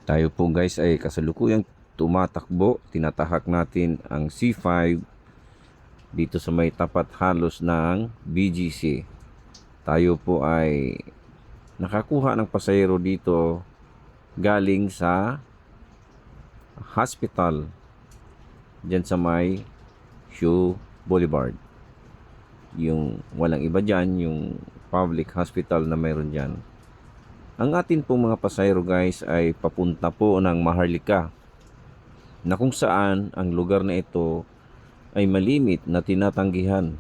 Tayo po guys ay kasalukuyang tumatakbo. Tinatahak natin ang C5 dito sa may tapat halos ng BGC. Tayo po ay nakakuha ng pasahero dito galing sa hospital dyan sa may Shoe Boulevard. Yung walang iba dyan, yung public hospital na mayroon dyan. Ang atin pong mga pasahero guys ay papunta po ng Maharlika, na kung saan ang lugar na ito ay malimit na tinatanggihan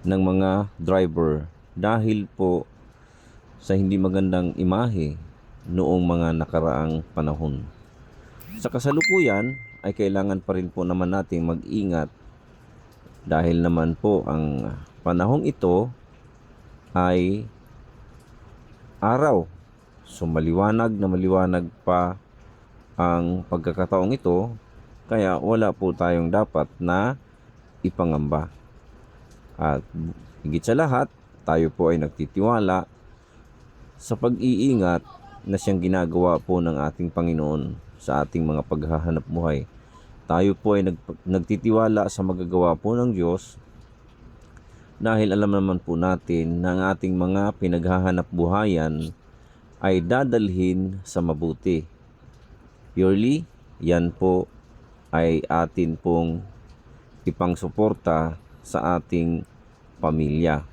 ng mga driver dahil po sa hindi magandang imahe noong mga nakaraang panahon. Sa kasalukuyan ay kailangan pa rin po naman nating mag-ingat dahil naman po ang panahong ito ay araw. So maliwanag na maliwanag pa ang pagkakataong ito, kaya wala po tayong dapat na ipangamba. At higit sa lahat, tayo po ay nagtitiwala sa pag-iingat na siyang ginagawa po ng ating Panginoon sa ating mga paghahanap buhay. Tayo po ay nagtitiwala sa magagawa po ng Diyos dahil alam naman po natin na ang ating mga pinaghahanap buhayan ay dadalhin sa mabuti. Purely, yan po ay atin pong ipangsuporta sa ating pamilya.